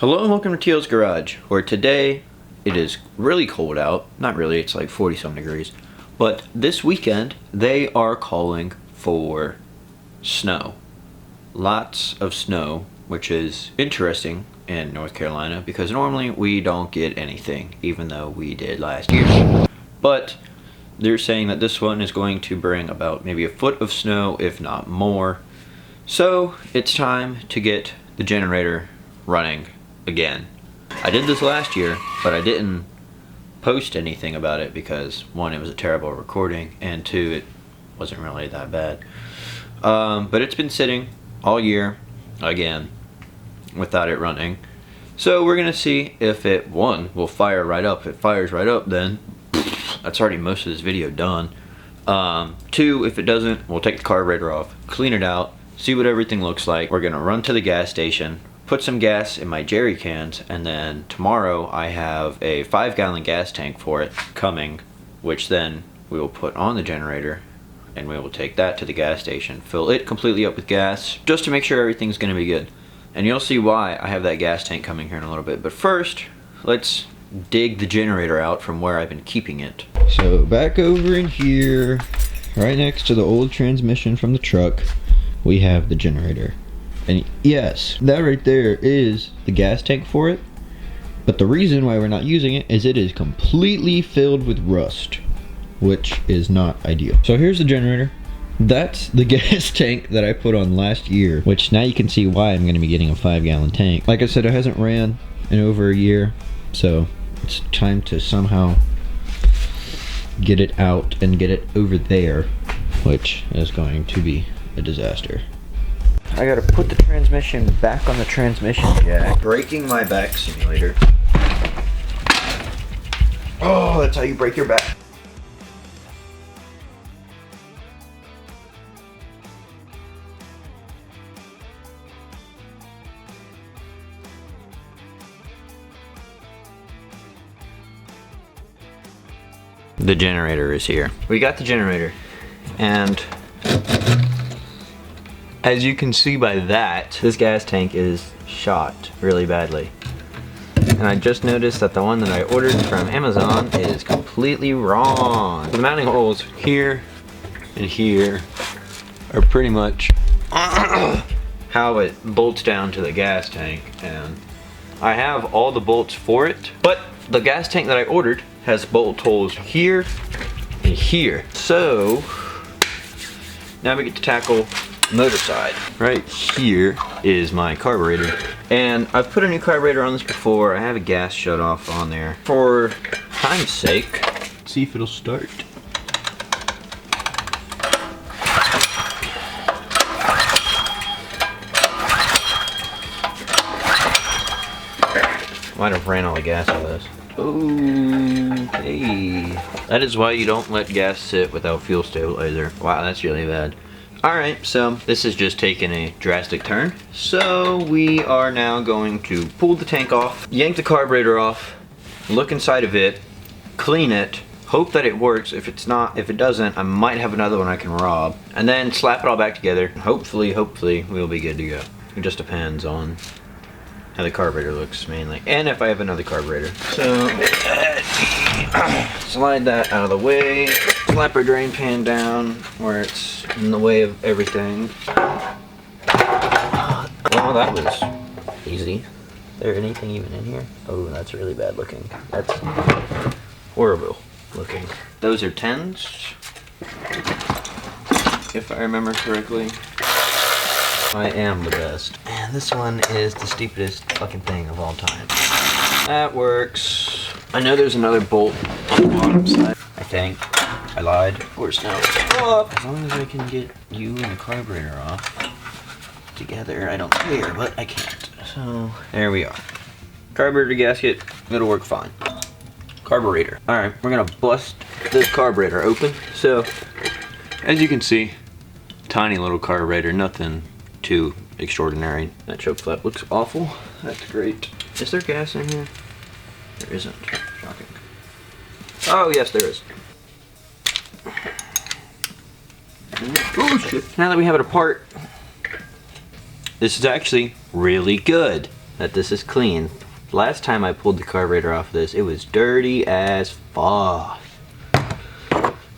Hello and welcome to Teal's Garage, where today it is really cold out. Not really, it's like 40 some degrees. But this weekend they are calling for snow. Lots of snow, which is interesting in North Carolina because normally we don't get anything, even though we did last year. But they're saying that this one is going to bring about maybe a foot of snow, if not more. So it's time to get the generator running again. I did this last year, but I didn't post anything about it because one, it was a terrible recording, and two, it wasn't really that bad. But it's been sitting all year again without it running. So we're gonna see if it, one, will fire right up. If it fires right up, then that's already most of this video done. Two, if it doesn't, we'll take the carburetor off, clean it out, see what everything looks like. We're gonna run to the gas station, put some gas in my jerry cans, and then tomorrow I have a 5-gallon gas tank for it coming, which then we will put on the generator and we will take that to the gas station, fill it completely up with gas just to make sure everything's gonna be good. And you'll see why I have that gas tank coming here in a little bit. But first, let's dig the generator out from where I've been keeping it. So back over in here, right next to the old transmission from the truck, we have the generator. And yes, that right there is the gas tank for it. But the reason why we're not using it is it is completely filled with rust, which is not ideal. So here's the generator. That's the gas tank that I put on last year, which now you can see why I'm going to be getting a 5-gallon tank. Like I said, it hasn't ran in over a year, so it's time to somehow get it out and get it over there, which is going to be a disaster. I gotta put the transmission back on the transmission jack. Breaking my back simulator. Oh, that's how you break your back. The generator is here. We got the generator, and as you can see by that, this gas tank is shot really badly. And I just noticed that the one that I ordered from Amazon is completely wrong. The mounting holes here and here are pretty much how it bolts down to the gas tank. And I have all the bolts for it, but the gas tank that I ordered has bolt holes here and here. So now we get to tackle motor side. Right here is my carburetor, and I've put a new carburetor on this before. I have a gas shut off on there for time's sake. Let's see if it'll start. Might have ran all the gas out of this. Okay, that is why you don't let gas sit without fuel stabilizer. Wow, that's really bad. Alright, so this has just taken a drastic turn. So we are now going to pull the tank off, yank the carburetor off, look inside of it, clean it, hope that it works. If it's not, if it doesn't, I might have another one I can rob, and then slap it all back together. Hopefully we'll be good to go. It just depends on how the carburetor looks mainly, and if I have another carburetor. So slide that out of the way, slap our drain pan down where it's in the way of everything. Well, that was easy. Is there anything even in here? Oh, that's really bad looking. That's horrible looking. Those are 10s, if I remember correctly. I am the best. And this one is the stupidest fucking thing of all time. That works. I know there's another bolt on the bottom side. I think. I lied. Of course no. Oh, as long as I can get you and the carburetor off together, I don't care, but I can't. So, there we are. Carburetor gasket, it'll work fine. Carburetor. Alright, we're gonna bust this carburetor open. So, as you can see, tiny little carburetor, nothing too extraordinary. That choke flap looks awful. That's great. Is there gas in here? There isn't. Shocking. Oh yes, there is. Oh shit. Now that we have it apart, this is actually really good. that this is clean. Last time I pulled the carburetor off of this, it was dirty as fuck.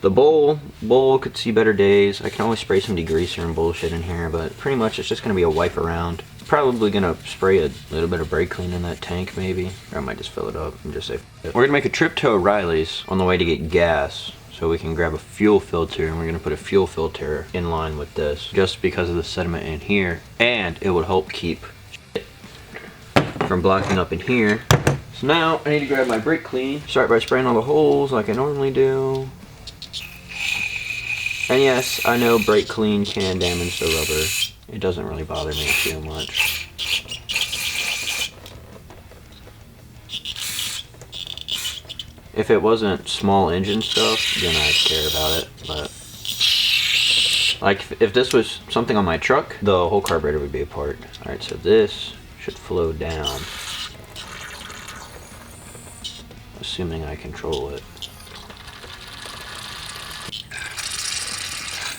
The bowl could see better days. I can always spray some degreaser and bullshit in here, but pretty much it's just gonna be a wipe around. Probably gonna spray a little bit of brake clean in that tank maybe, or I might just fill it up and just say We're gonna make a trip to O'Reilly's on the way to get gas, so we can grab a fuel filter, and we're gonna put a fuel filter in line with this, just because of the sediment in here, and it would help keep shit from blocking up in here. So now I need to grab my brake clean, start by spraying all the holes like I normally do. And yes, I know brake clean can damage the rubber. It doesn't really bother me too much. If it wasn't small engine stuff, then I'd care about it. But like if this was something on my truck, the whole carburetor would be apart. Alright, so this should flow down. Assuming I control it.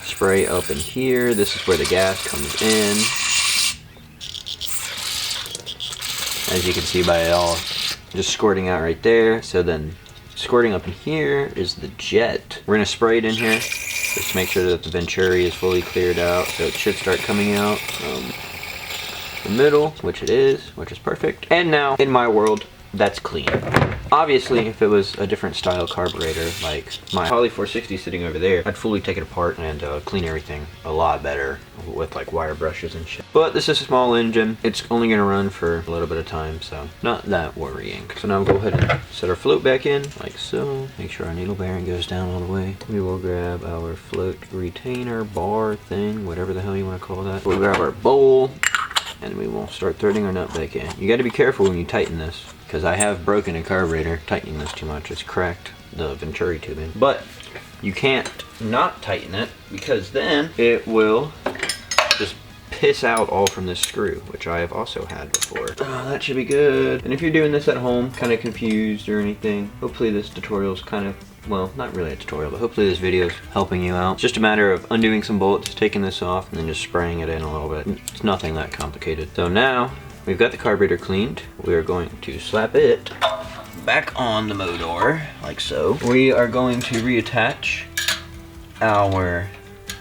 Spray up in here. This is where the gas comes in. As you can see by it all just squirting out right there. So then squirting up in here is the jet. We're gonna spray it in here just to make sure that the venturi is fully cleared out. So it should start coming out from the middle, which it is, which is perfect. And now in my world, that's clean. Obviously, if it was a different style carburetor, like my Holly 460 sitting over there, I'd fully take it apart and clean everything a lot better with like wire brushes and shit. But this is a small engine. It's only gonna run for a little bit of time, so not that worrying. So now we'll go ahead and set our float back in, like so. Make sure our needle bearing goes down all the way. We will grab our float retainer bar thing, whatever the hell you wanna call that. We'll grab our bowl, and we will start threading our nut back in. You gotta be careful when you tighten this, because I have broken a carburetor tightening this too much. It's cracked the venturi tubing. But you can't not tighten it, because then it will just piss out all from this screw, which I have also had before. That should be good. And if you're doing this at home, kind of confused or anything, hopefully this tutorial's kind of, well, not really a tutorial, but hopefully this video is helping you out. It's just a matter of undoing some bolts, taking this off, and then just spraying it in a little bit. It's nothing that complicated. So now we've got the carburetor cleaned. We are going to slap it back on the motor, like so. We are going to reattach our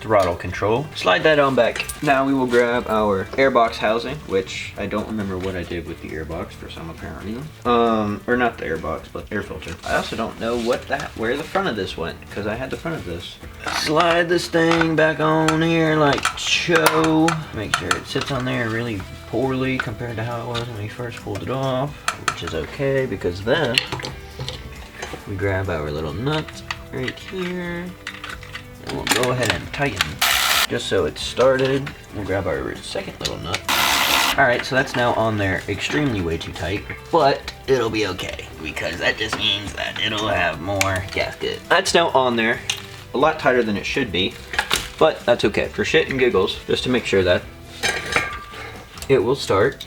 throttle control. Slide that on back. Now we will grab our airbox housing, which I don't remember what I did with the airbox for some apparent reason. Or not the airbox, but air filter. I also don't know where the front of this went, because I had the front of this. Slide this thing back on here like so. Make sure it sits on there really poorly compared to how it was when we first pulled it off, which is okay, because then we grab our little nut right here. And we'll go ahead and tighten just so it's started. We'll grab our second little nut. Alright, so that's now on there extremely way too tight, but it'll be okay, because that just means that it'll have more gasket. That's now on there, a lot tighter than it should be, but that's okay. For shit and giggles, just to make sure that it will start.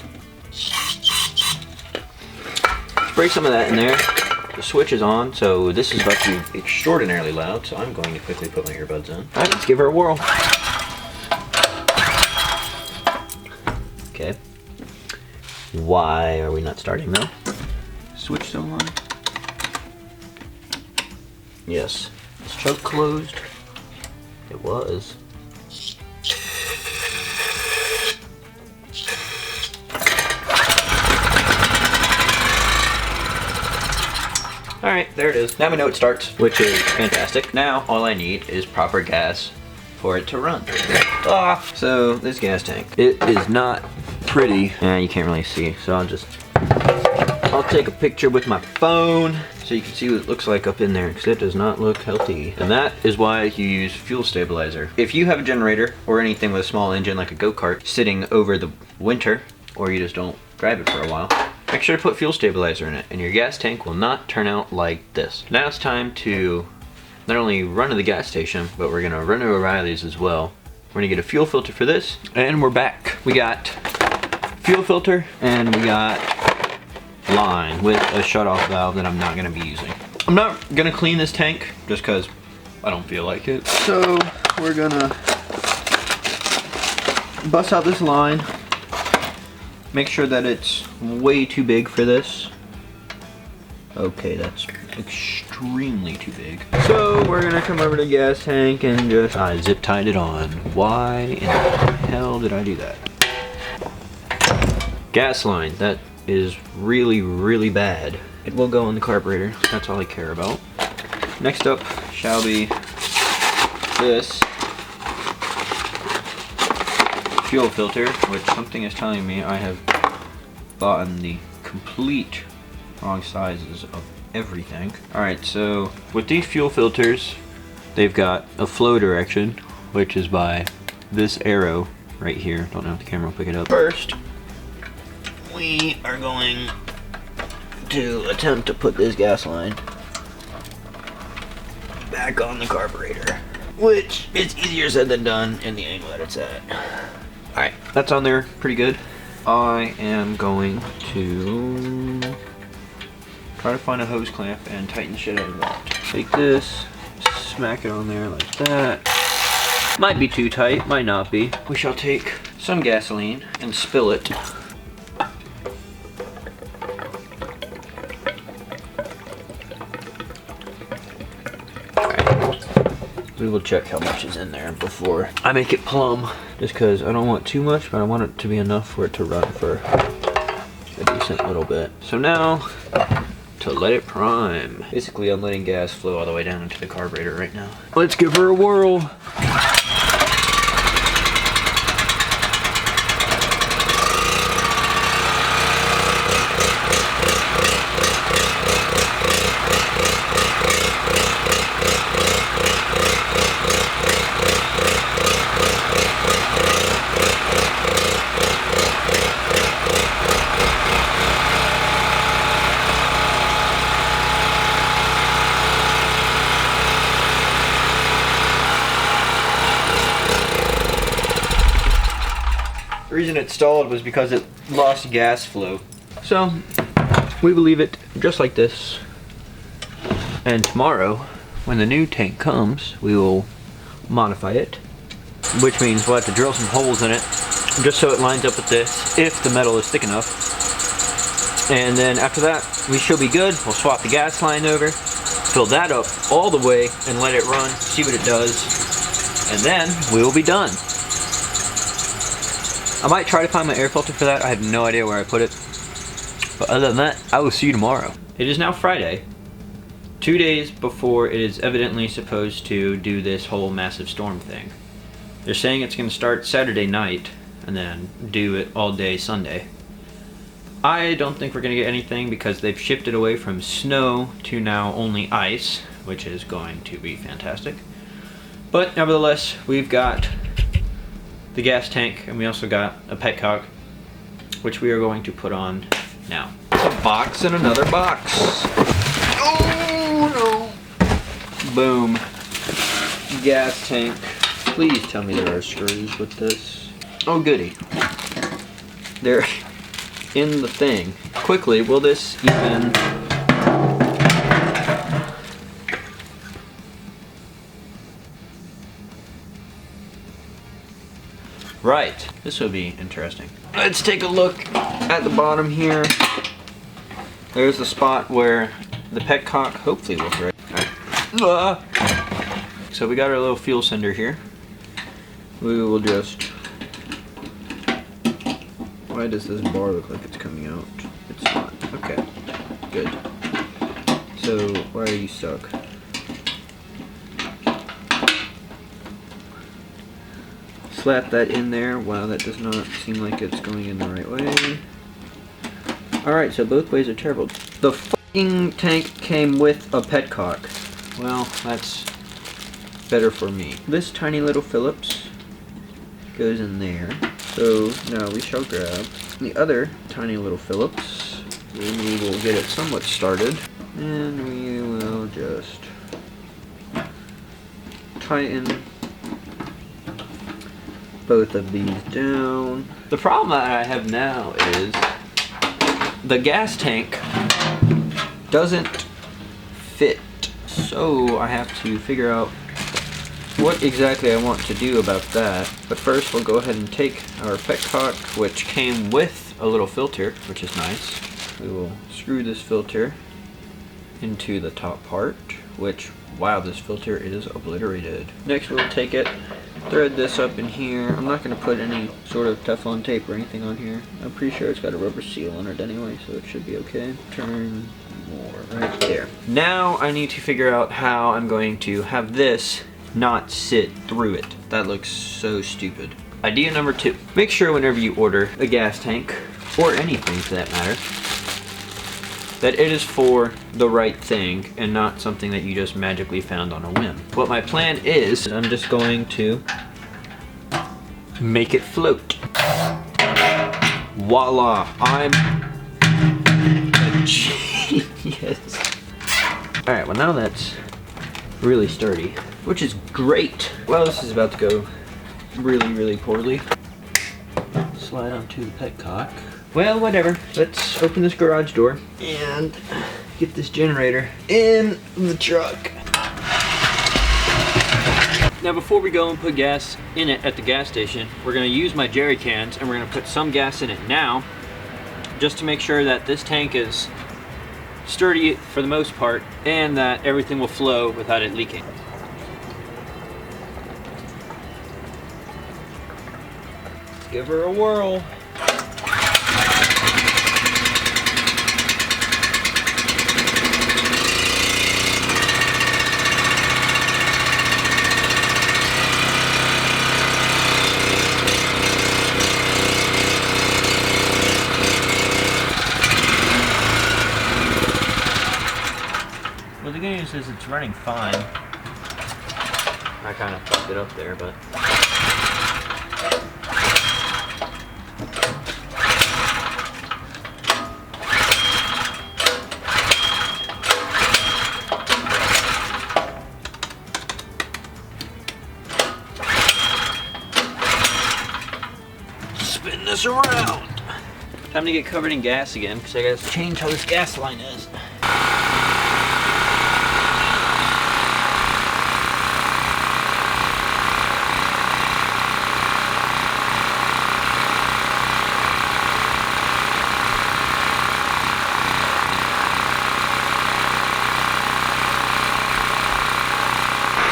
Spray some of that in there. The switch is on, so this is about to be extraordinarily loud, so I'm going to quickly put my earbuds in. Alright, let's give her a whirl. Okay. Why are we not starting though? Switch still on? Yes. Is choke closed? It was. Alright, there it is. Now we know it starts, which is fantastic. Now all I need is proper gas for it to run. So this gas tank, it is not pretty. You can't really see, so I'll take a picture with my phone so you can see what it looks like up in there, because it does not look healthy. And that is why you use fuel stabilizer. If you have a generator or anything with a small engine like a go-kart sitting over the winter, or you just don't drive it for a while, make sure to put fuel stabilizer in it, and your gas tank will not turn out like this. Now it's time to not only run to the gas station, but we're gonna run to O'Reilly's as well. We're gonna get a fuel filter for this, and we're back. We got fuel filter, and we got line with a shutoff valve that I'm not gonna be using. I'm not gonna clean this tank, just cause I don't feel like it. So we're gonna bust out this line, Make sure that it's way too big for this. Okay, that's extremely too big. So we're gonna come over to the gas tank and just zip tied it on. Why in the hell did I do that? Gas line, that is really, really bad. It will go on the carburetor. That's all I care about. Next up shall be this fuel filter, which something is telling me I have bought the complete wrong sizes of everything. Alright, so with these fuel filters, they've got a flow direction, which is by this arrow right here. Don't know if the camera will pick it up. First, we are going to attempt to put this gas line back on the carburetor, which is easier said than done in the angle that it's at. Alright, that's on there pretty good. I am going to try to find a hose clamp and tighten the shit out of that. Take this, smack it on there like that. Might be too tight, might not be. We shall take some gasoline and spill it. We will check how much is in there before I make it plumb, just because I don't want too much, but I want it to be enough for it to run for a decent little bit. So now, to let it prime. Basically, I'm letting gas flow all the way down into the carburetor right now. Let's give her a whirl. The reason it stalled was because it lost gas flow. So we will leave it just like this, and tomorrow when the new tank comes we will modify it, which means we'll have to drill some holes in it just so it lines up with this, if the metal is thick enough. And then after that we should be good. We'll swap the gas line over, fill that up all the way and let it run, see what it does, and then we will be done. I might try to find my air filter for that. I have no idea where I put it. But other than that, I will see you tomorrow. It is now Friday, 2 days before it is evidently supposed to do this whole massive storm thing. They're saying it's going to start Saturday night and then do it all day Sunday. I don't think we're going to get anything because they've shifted away from snow to now only ice, which is going to be fantastic. But nevertheless, we've got the gas tank, and we also got a petcock, which we are going to put on now. It's a box in another box. Oh no! Boom. Gas tank. Please tell me there are screws with this. Oh goody. They're in the thing. Quickly, will this even... Right, this will be interesting. Let's take a look at the bottom here. There's the spot where the petcock hopefully will break. Right. So we got our little fuel sender here. We will just... Why does this bar look like it's coming out? It's not. Okay, good. So, why are you stuck? Slap that in there. Wow, that does not seem like it's going in the right way. Alright, so both ways are terrible. The fucking tank came with a petcock. Well, that's better for me. This tiny little Phillips goes in there. So now we shall grab the other tiny little Phillips, and we will get it somewhat started, and we will just tighten both of these down. The problem that I have now is the gas tank doesn't fit, so I have to figure out what exactly I want to do about that. But first we'll go ahead and take our petcock, which came with a little filter, which is nice. We will screw this filter into the top part, which, wow, this filter is obliterated. Next we'll take it, thread this up in here. I'm not going to put any sort of Teflon tape or anything on here. I'm pretty sure it's got a rubber seal on it anyway, so it should be okay. Turn more right there. Now I need to figure out how I'm going to have this not sit through it. That looks so stupid. Idea number 2. Make sure whenever you order a gas tank, or anything for that matter, that it is for the right thing and not something that you just magically found on a whim. What my plan is, I'm just going to make it float. Voila, I'm a genius. All right, well now that's really sturdy, which is great. Well, this is about to go really, really poorly. Slide onto the petcock. Well, whatever. Let's open this garage door and get this generator in the truck. Now, before we go and put gas in it at the gas station, we're going to use my jerry cans and we're going to put some gas in it now, just to make sure that this tank is sturdy for the most part and that everything will flow without it leaking. Let's give her a whirl. Well, the good news is it's running fine. I kind of fucked it up there, but... Spin this around! Time to get covered in gas again, because I gotta change how this gas line is.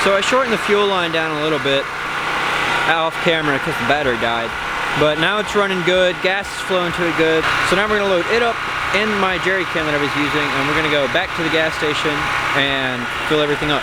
So I shortened the fuel line down a little bit off camera because the battery died. But now it's running good, gas is flowing to it good. So now we're gonna load it up in my jerry can that I was using and we're gonna go back to the gas station and fill everything up.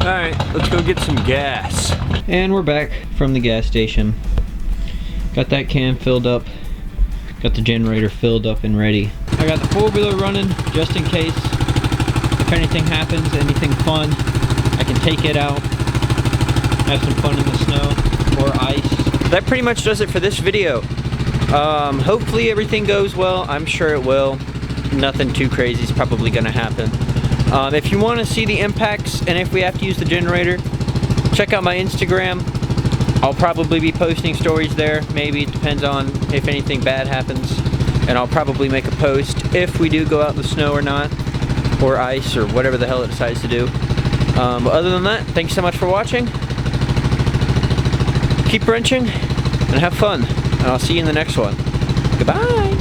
Alright, let's go get some gas. And we're back from the gas station. Got that can filled up. Got the generator filled up and ready. I got the four-wheeler running just in case. If anything happens, anything fun, I can take it out. Have some fun in the snow or ice. That pretty much does it for this video. Hopefully everything goes well. I'm sure it will. Nothing too crazy is probably gonna happen. If you want to see the impacts and if we have to use the generator, check out my Instagram. I'll probably be posting stories there. Maybe it depends on if anything bad happens. And I'll probably make a post if we do go out in the snow or not, or ice, or whatever the hell it decides to do. But other than that, thanks so much for watching. Keep wrenching and have fun. And I'll see you in the next one. Goodbye.